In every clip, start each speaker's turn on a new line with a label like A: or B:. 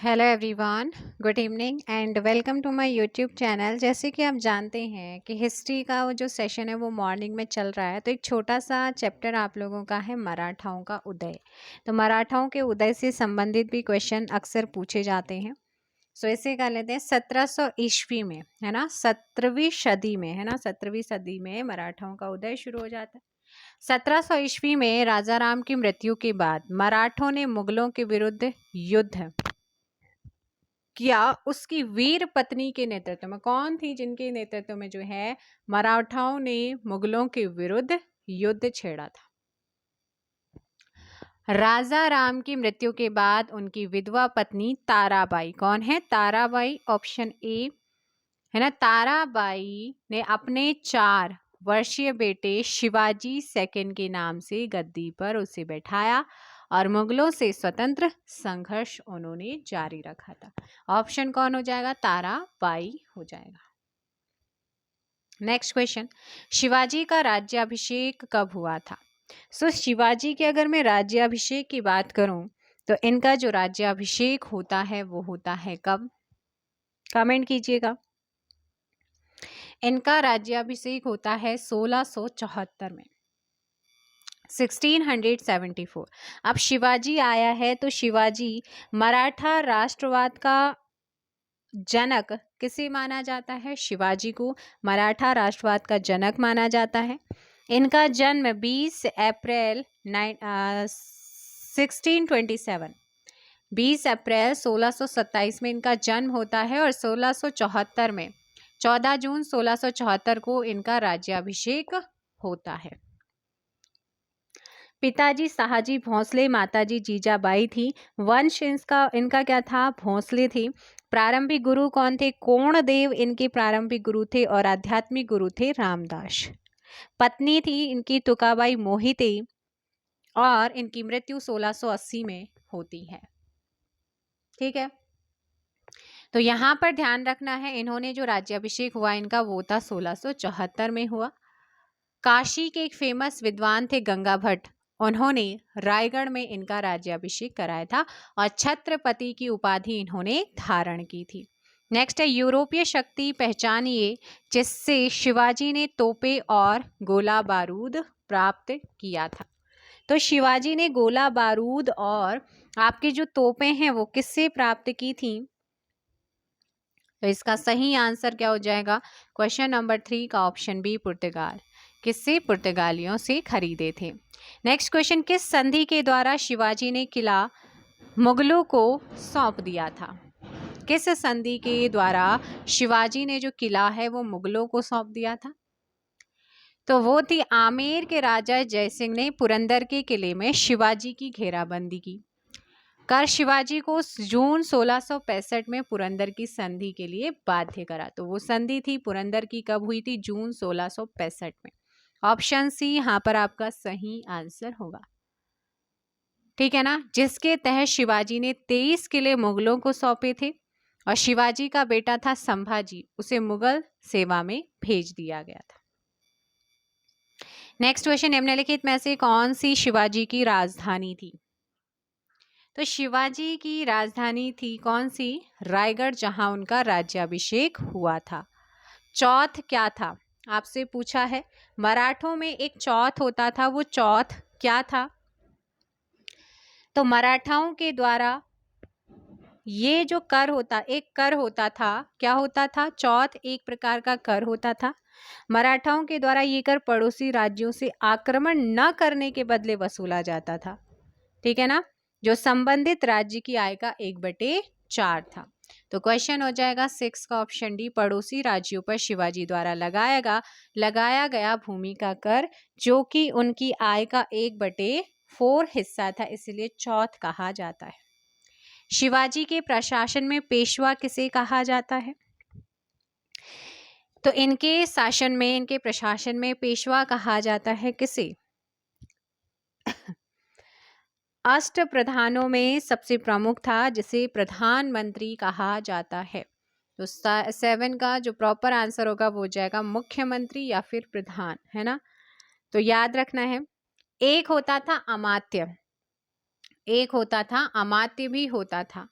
A: Hello everyone, good evening and welcome to my YouTube channel. जैसे कि आप जानते हैं कि हिस्ट्री का वो जो सेशन है वो मॉर्निंग में चल रहा है, तो एक छोटा सा चैप्टर आप लोगों का है मराठाओं का उदय। तो मराठाओं के उदय से संबंधित भी क्वेश्चन अक्सर पूछे जाते हैं। सो इसे कर लेते हैं 1700 ईस्वी में, है ना, 17वीं सदी में, है ना, 17वीं सदी में मराठाओं का उदय शुरू हो जाता है। 1700 ईस्वी में राजा राम की मृत्यु के बाद मराठों ने मुगलों के विरुद्ध युद्ध किया। उसकी वीर पत्नी के नेतृत्व में, कौन थी जिनके नेतृत्व में जो है मराठाओं ने मुगलों के विरुद्ध युद्ध छेड़ा था। राजा राम की मृत्यु के बाद उनकी विधवा पत्नी ताराबाई, कौन है ताराबाई, ऑप्शन ए, है ना, ताराबाई ने अपने 4 वर्षीय बेटे शिवाजी सेकंड के नाम से गद्दी पर उसे बैठाया और मुगलों से स्वतंत्र संघर्ष उन्होंने जारी रखा था। ऑप्शन कौन हो जाएगा, ताराबाई हो जाएगा। नेक्स्ट क्वेश्चन, शिवाजी का राज्याभिषेक कब हुआ था। शिवाजी के अगर मैं राज्याभिषेक की बात करूं तो इनका जो राज्याभिषेक होता है वो होता है कब, कमेंट कीजिएगा। इनका राज्याभिषेक होता है 1674 में, 1674। अब शिवाजी आया है तो शिवाजी मराठा राष्ट्रवाद का जनक किसे माना जाता है, शिवाजी को मराठा राष्ट्रवाद का जनक माना जाता है। इनका जन्म 20 अप्रैल 1627, 20 अप्रैल 1627 में इनका जन्म होता है और 1674 में 14 जून 1674 को इनका राज्याभिषेक होता है। पिताजी साहाजी भोंसले, माताजी जीजाबाई थी। वंश इनका क्या था, भोंसले थी। प्रारंभिक गुरु कौन थे, कोणदेव इनके प्रारंभिक गुरु थे और आध्यात्मिक गुरु थे रामदास। पत्नी थी इनकी तुकाबाई मोहिते और इनकी मृत्यु 1680 में होती है। ठीक है, तो यहाँ पर ध्यान रखना है, इन्होंने जो राज्याभिषेक हुआ इनका वो था 1674 में हुआ। काशी के एक फेमस विद्वान थे गंगा भट्ट, उन्होंने रायगढ़ में इनका राज्याभिषेक कराया था और छत्रपति की उपाधि इन्होंने धारण की थी। नेक्स्ट है, यूरोपीय शक्ति पहचानिए जिससे शिवाजी ने तोपे और गोला बारूद प्राप्त किया था। तो शिवाजी ने गोला बारूद और आपकी जो तोपें हैं वो किससे प्राप्त की थी, तो इसका सही आंसर क्या हो जाएगा, क्वेश्चन नंबर 3 का ऑप्शन बी, पुर्तगाल। किससे, पुर्तगालियों से खरीदे थे। नेक्स्ट क्वेश्चन, किस संधि के द्वारा शिवाजी ने किला मुगलों को सौंप दिया था। किस संधि के द्वारा शिवाजी ने जो किला है वो मुगलों को सौंप दिया था, तो वो थी आमेर के राजा जयसिंह ने पुरंदर के किले में शिवाजी की घेराबंदी की कर शिवाजी को जून 1665 में पुरंदर की संधि के लिए बाध्य करा। तो वो संधि थी पुरंदर की, कब हुई थी, जून 1665 में। ऑप्शन सी यहाँ पर आपका सही आंसर होगा। ठीक है ना, जिसके तहत शिवाजी ने 23 किले मुगलों को सौंपे थे और शिवाजी का बेटा था संभाजी, उसे मुगल सेवा में भेज दिया गया था। नेक्स्ट क्वेश्चन, निम्नलिखित में से कौन सी शिवाजी की राजधानी थी। तो शिवाजी की राजधानी थी कौन सी, रायगढ़, जहां उनका राज्याभिषेक हुआ था। चौथ क्या था, आपसे पूछा है, मराठों में एक चौथ होता था, वो चौथ क्या था। तो मराठाओं के द्वारा ये जो कर होता, एक कर होता था, क्या होता था, चौथ एक प्रकार का कर होता था। मराठाओं के द्वारा ये कर पड़ोसी राज्यों से आक्रमण न करने के बदले वसूला जाता था। ठीक है ना, जो संबंधित राज्य की आय का 1/4 था। तो क्वेश्चन हो जाएगा 6 का ऑप्शन डी, पड़ोसी राज्यों पर शिवाजी द्वारा लगाया गया भूमि का कर जो कि उनकी आय का 1/4 हिस्सा था, इसलिए चौथ कहा जाता है। शिवाजी के प्रशासन में पेशवा किसे कहा जाता है, तो इनके शासन में, इनके प्रशासन में पेशवा कहा जाता है किसे, अष्ट प्रधानों में सबसे प्रमुख था जिसे प्रधानमंत्री कहा जाता है। तो 7 का जो प्रॉपर आंसर होगा वो हो जाएगा मुख्यमंत्री या फिर प्रधान, है ना। तो याद रखना है, एक होता था अमात्य, एक होता था अमात्य भी होता था।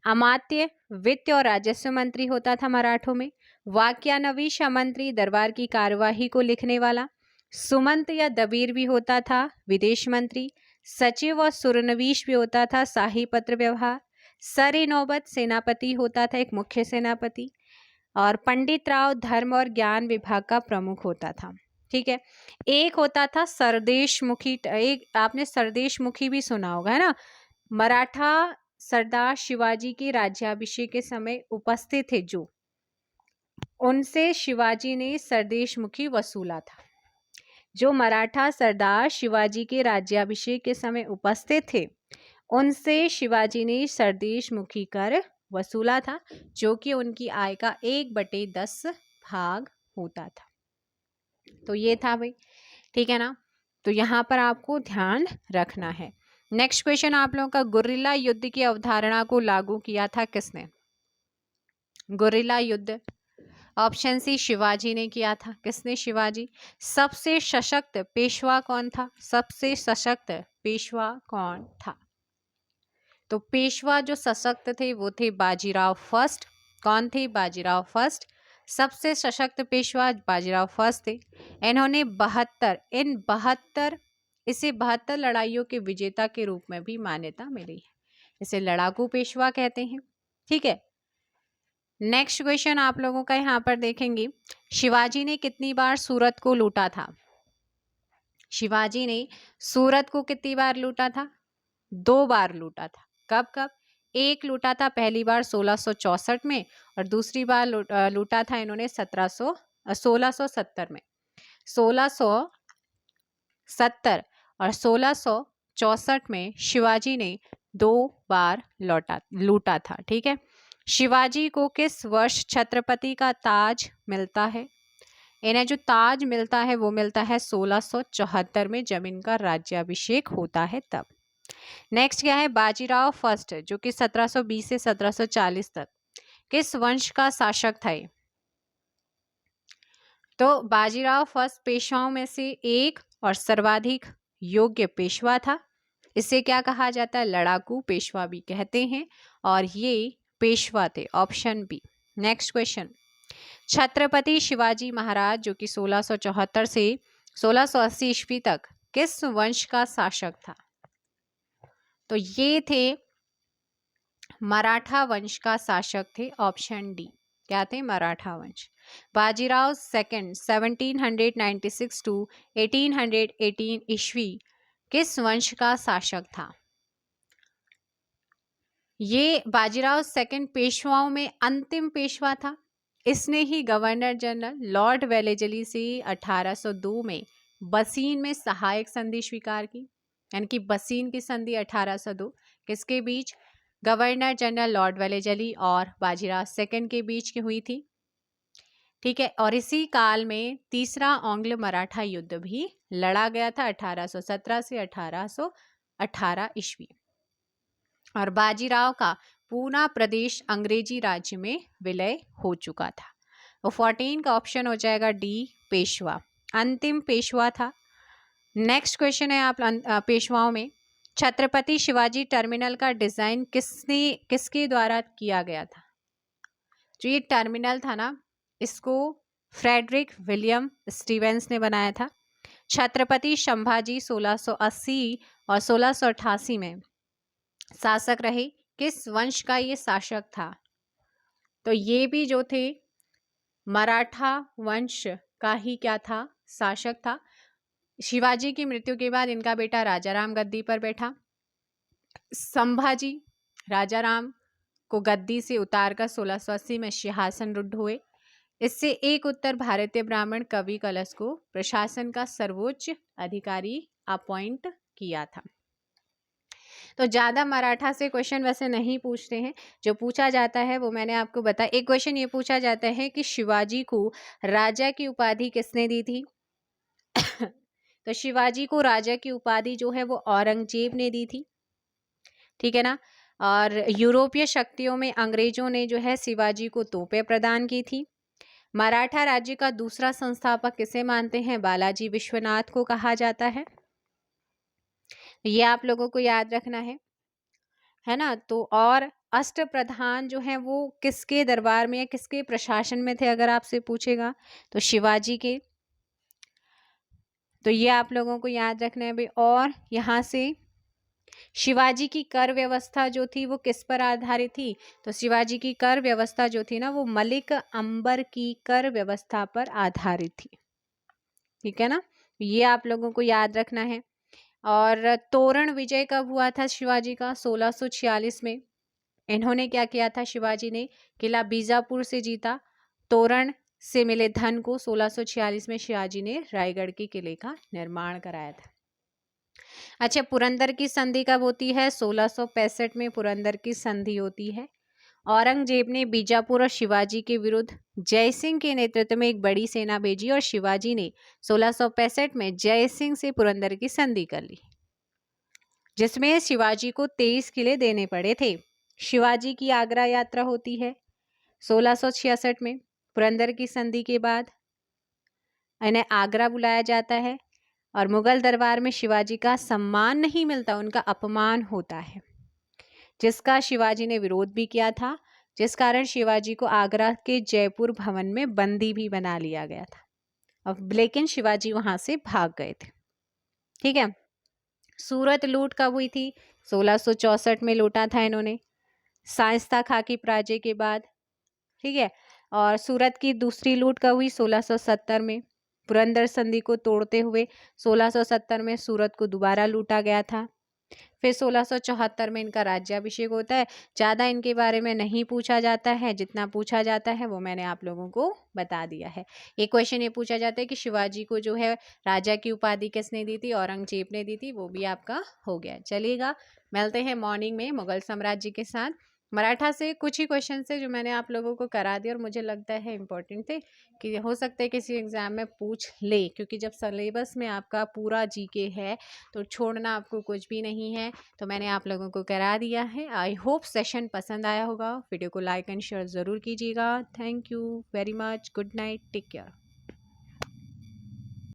A: अमात्य वित्त और राजस्व मंत्री होता था मराठों में। वाक्यानवीश मंत्री दरबार की कार्यवाही को लिखने वाला। सुमंत या दबीर भी होता था विदेश मंत्री। सचिव और सुरनवीश भी होता था शाही पत्र व्यवहार। सर नौबत सेनापति होता था एक मुख्य सेनापति। और पंडित राव धर्म और ज्ञान विभाग का प्रमुख होता था। ठीक है। एक होता था सरदेशमुखी, एक आपने सरदेशमुखी भी सुना होगा है ना। मराठा सरदार शिवाजी के राज्याभिषेक के समय उपस्थित थे जो, उनसे शिवाजी ने सरदेशमुखी वसूला था। जो मराठा सरदार शिवाजी के राज्याभिषेक के समय उपस्थित थे उनसे शिवाजी ने सरदेशमुखी कर वसूला था, जो कि उनकी आय का 1/10 भाग होता था। तो ये था भाई, ठीक है ना। तो यहाँ पर आपको ध्यान रखना है। नेक्स्ट क्वेश्चन आप लोगों का, गुरिल्ला युद्ध की अवधारणा को लागू किया था किसने? गुरिल्ला युद्ध, ऑप्शन सी शिवाजी ने किया था। किसने? शिवाजी। सबसे सशक्त पेशवा कौन था? सबसे सशक्त पेशवा कौन था? तो पेशवा जो सशक्त थे वो थे बाजीराव फर्स्ट। कौन थे? बाजीराव फर्स्ट। सबसे सशक्त पेशवा बाजीराव फर्स्ट थे। इन्होंने 72 इसे 72 लड़ाइयों के विजेता के रूप में भी मान्यता मिली है। इसे लड़ाकू पेशवा कहते हैं। ठीक है। नेक्स्ट क्वेश्चन आप लोगों का यहाँ पर देखेंगे, शिवाजी ने कितनी बार सूरत को लूटा था? शिवाजी ने सूरत को कितनी बार लूटा था? 2 बार लूटा था। कब कब? एक लूटा था पहली बार 1664 में और दूसरी बार लूटा था इन्होंने 1670 में। 1670 और 1664 में शिवाजी ने 2 बार लूटा था। ठीक है। शिवाजी को किस वर्ष छत्रपति का ताज मिलता है? इन्हें जो ताज मिलता है वो मिलता है 1674 में, जब इनका राज्याभिषेक होता है तब। नेक्स्ट क्या है? बाजीराव फर्स्ट जो कि 1720 से 1740 तक किस वंश का शासक था? तो बाजीराव फर्स्ट पेशवाओं में से एक और सर्वाधिक योग्य पेशवा था। इसे क्या कहा जाता है? लड़ाकू पेशवा भी कहते हैं, और ये पेशवा थे, option B. Next question, Chhatrapati Shivaji Maharaj जो कि 1674 से 1680 ईस्वी तक किस वंश का शासक था? तो ये थे मराठा वंश का शासक थे, ऑप्शन डी। क्या थे? मराठा वंश। बाजीराव सेकंड 1796 टू 1818 ईस्वी किस वंश का शासक था? ये बाजीराव सेकंड पेशवाओं में अंतिम पेशवा था। इसने ही गवर्नर जनरल लॉर्ड वेलेजली से 1802 में बसीन में सहायक संधि स्वीकार की, यानी कि बसीन की संधि 1802 किसके बीच? गवर्नर जनरल लॉर्ड वेलेजली और बाजीराव सेकंड के बीच की हुई थी। ठीक है। और इसी काल में तीसरा आंग्ल मराठा युद्ध भी लड़ा गया था 1817 से 1818 ईस्वी। और बाजीराव का पूना प्रदेश अंग्रेजी राज्य में विलय हो चुका था। वो 14 का ऑप्शन हो जाएगा डी, पेशवा। अंतिम पेशवा था। नेक्स्ट क्वेश्चन है आप पेशवाओं में, छत्रपति शिवाजी टर्मिनल का डिजाइन किसके द्वारा किया गया था? जो ये टर्मिनल था ना, इसको फ्रेडरिक विलियम स्टीवेंस ने बनाया था। छत्रपति संभाजी 1680 और 1688 में शासक रहे। किस वंश का ये शासक था? तो ये भी जो थे मराठा वंश का ही क्या था? शासक था। शिवाजी की मृत्यु के बाद इनका बेटा राजाराम गद्दी पर बैठा। संभाजी राजाराम को गद्दी से उतारकर 1680 में सिंहासन रूढ़ हुए। इससे एक उत्तर भारतीय ब्राह्मण कवि कलश को प्रशासन का सर्वोच्च अधिकारी अपॉइंट किया था। तो ज़्यादा मराठा से क्वेश्चन वैसे नहीं पूछते हैं। जो पूछा जाता है वो मैंने आपको बताया। एक क्वेश्चन ये पूछा जाता है कि शिवाजी को राजा की उपाधि किसने दी थी? तो शिवाजी को राजा की उपाधि जो है वो औरंगजेब ने दी थी। ठीक है ना। और यूरोपीय शक्तियों में अंग्रेजों ने जो है शिवाजी को तोपें प्रदान की थी। मराठा राज्य का दूसरा संस्थापक किसे मानते हैं? बालाजी विश्वनाथ को कहा जाता है। ये आप लोगों को याद रखना है। है ना। तो और अष्ट प्रधान जो हैं वो किसके दरबार में या किसके प्रशासन में थे अगर आपसे पूछेगा, तो शिवाजी के। तो ये आप लोगों को याद रखना है भाई। और यहाँ से शिवाजी की कर व्यवस्था जो थी वो किस पर आधारित थी, तो शिवाजी की कर व्यवस्था जो थी ना वो मलिक अंबर की कर व्यवस्था पर आधारित थी। ठीक है ना, ये आप लोगों को याद रखना है। और तोरण विजय कब हुआ था शिवाजी का, 1646 में। इन्होंने क्या किया था, शिवाजी ने किला बीजापुर से जीता, तोरण से मिले धन को 1646 में शिवाजी ने रायगढ़ के किले का निर्माण कराया था। अच्छा, पुरंदर की संधि कब होती है, 1665 में पुरंदर की संधि होती है। औरंगजेब ने बीजापुर और शिवाजी के विरुद्ध जय सिंह के नेतृत्व में एक बड़ी सेना भेजी और शिवाजी ने 1665 में जय सिंह से पुरंदर की संधि कर ली, जिसमें शिवाजी को 23 किले देने पड़े थे। शिवाजी की आगरा यात्रा होती है 1666 में। पुरंदर की संधि के बाद इन्हें आगरा बुलाया जाता है और मुगल दरबार में शिवाजी का सम्मान नहीं मिलता, उनका अपमान होता है, जिसका शिवाजी ने विरोध भी किया था, जिस कारण शिवाजी को आगरा के जयपुर भवन में बंदी भी बना लिया गया था। अब लेकिन शिवाजी वहां से भाग गए थे। ठीक है। सूरत लूट कब हुई थी, 1664 में लूटा था इन्होंने, शाइस्ता खां की पराजय के बाद। ठीक है। और सूरत की दूसरी लूट कब हुई, 1670 में। पुरंदर संधि को तोड़ते हुए 1670 में सूरत को दोबारा लूटा गया था। फिर 1674 में इनका राज्याभिषेक होता है। ज़्यादा इनके बारे में नहीं पूछा जाता है, जितना पूछा जाता है वो मैंने आप लोगों को बता दिया है। एक क्वेश्चन ये पूछा जाता है कि शिवाजी को जो है राजा की उपाधि किसने दी थी, औरंगजेब ने दी थी, वो भी आपका हो गया। चलिएगा, मिलते हैं मॉर्निंग में मुगल साम्राज्य के साथ। मराठा से कुछ ही क्वेश्चन थे जो मैंने आप लोगों को करा दिया और मुझे लगता है इम्पोर्टेंट थे, कि हो सकता है किसी एग्जाम में पूछ ले, क्योंकि जब सिलेबस में आपका पूरा जीके है तो छोड़ना आपको कुछ भी नहीं है। तो मैंने आप लोगों को करा दिया है। आई होप सेशन पसंद आया होगा। वीडियो को लाइक एंड शेयर ज़रूर कीजिएगा। Thank you very much. Good night, take care.